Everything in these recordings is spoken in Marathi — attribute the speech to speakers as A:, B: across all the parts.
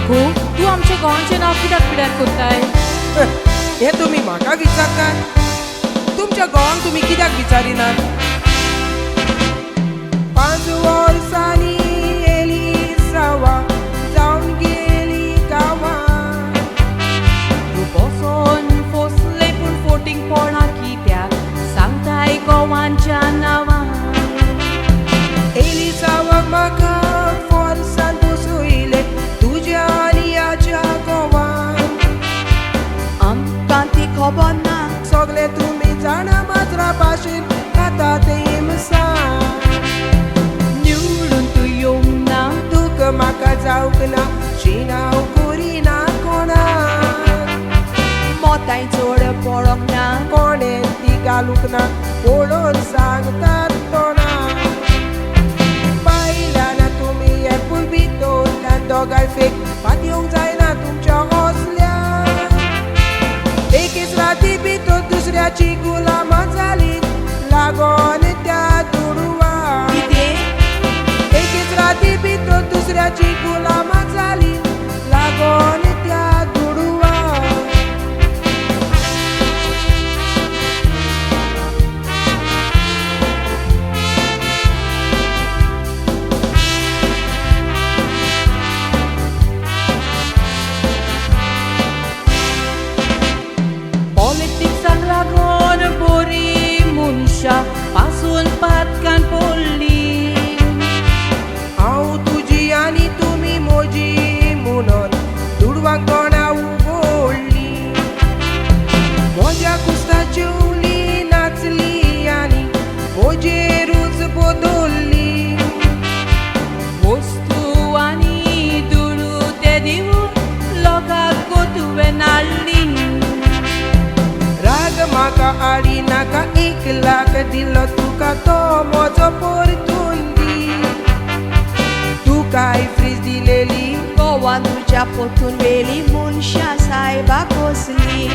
A: आगो तू आमच्या गोंयचें नांव कित्याक पिड्यार कोत्ताय?
B: हे तुम्ही म्हाका विचारतात? तुमच्या गोवांक तुम्ही कित्याक विचारिनात? 5 वर्सांनी येली सावा जावन गेली गांवांत.
A: तूं बसोन फोसले पूण फोटींग पडना कित्याक सांगताय गोवांच्या नांवां.
B: येली सावा म्हाका फोर्सान बसयले तुज्या आनी हाच्या गोवांत.
A: आमकां ती खबर ना.
B: सगळे तुम्ही जाणा मात्रा भाशेन खाता ते इमसां.
A: निवडून तूं येवंक ना.
B: दूख म्हाका जावंक ना, शिणाव करिना कोणाक.
A: मोताय चड पडोंक ना.
B: कोणें ती घालूंक ना, पळोवन सांगतात तोंडाक. बायलां तुमी हे पुर्वी दोन दोगांय फेक पातयेवंक जायना तुमच्या हौसल्याक. एकेच राती भितर दुसऱ्याची गुलामां जालीं लागोन त्या दुडवाक.
A: कितें?
B: एकेच राती भितर दुसऱ्याची गुलामां जालीं लागोन त्या दुडवाक.
A: पॉलिटिक्साक लागून बरी मनशां पासून पातकान पडली.
B: हांव तुजी आनी तुमी म्हजी म्हणून दुडवांक तोंडां उगडली. म्हज्या कुस्तां जेवली नाचली आनी म्हजेरूच बदलली.
A: वस्तू आनी दुडू ते दिवून लोकांक गोतुवे नाडली.
B: राग म्हाका आडी नाका, 1 लाख दिलो तुका तो म्हजो परतून दी. तू काय फ्रीज दिलेली
A: गोवान तुज्या पोतून वेली मनशां सायबा कसली.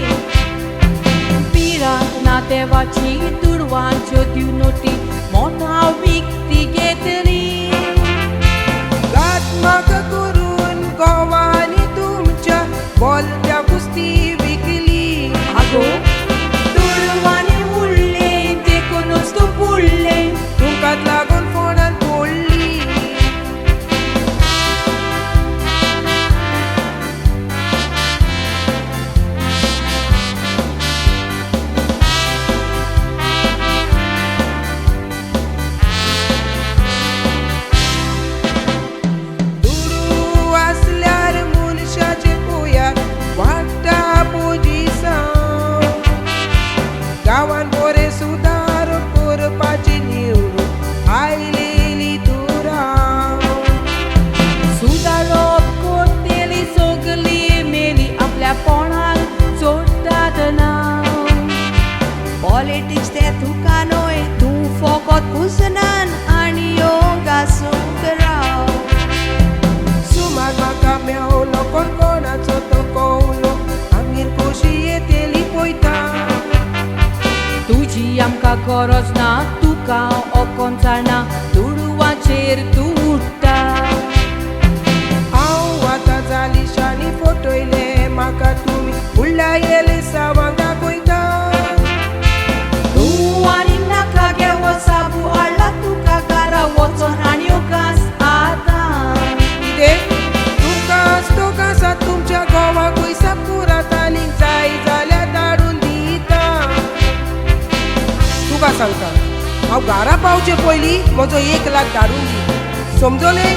A: पिरांत नातेवाची दुडवांच्यो दिवनोटी मोठां विकती घेतली.
B: घात म्हाका करून गोवानी तुमच्या बोलत्या कुस्ती विकली.
A: आगो दुडवांनी उरले देखूनच तूं पुडले.
B: तुमकांच लागून फोंडान पडली. दुडू आसल्यार मनशाचे पोयार वाडटा पोजिसांव. गांवान बरे सुदार करपाची निवडून आयलेली दुराव.
A: सुदारप करतेली सगली मेली आपल्या पोणाक जोडटात नांव. पॉलिटिक्स ते तुका न्हय, तूं फकत पुसनान आनी योगासूंक राव.
B: सुमार म्हाका मेवलो कोण कोणाचो तो कवलो आंगेर कशी येतेली पळयता.
A: तुजी आमकां गरज ना, तुका ओकोन जाणा दुडवांचेर तूं उडटा.
B: हांव आतां जाली शानी फटयले म्हाका तुमी फुडल्या येले सावांक दाखयता.
A: तूं आनी नाका घेवो साबू हाडला तुका घरा वचोन आनी योगास आतां.
B: कितें तुकांच तो कासा तुमच्या गोवाकूय सापुरात आनी जाय जाल्यार धाडून दिता. तुका सांगता हांव घरा पावचे पयलीं म्हजो 1 लाख धाडून दी. समजोले?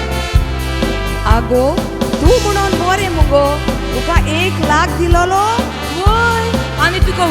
A: आगो तूं म्हणून बरें मुगो, तुका 1 लाख दिलोलो. वय आनी तुका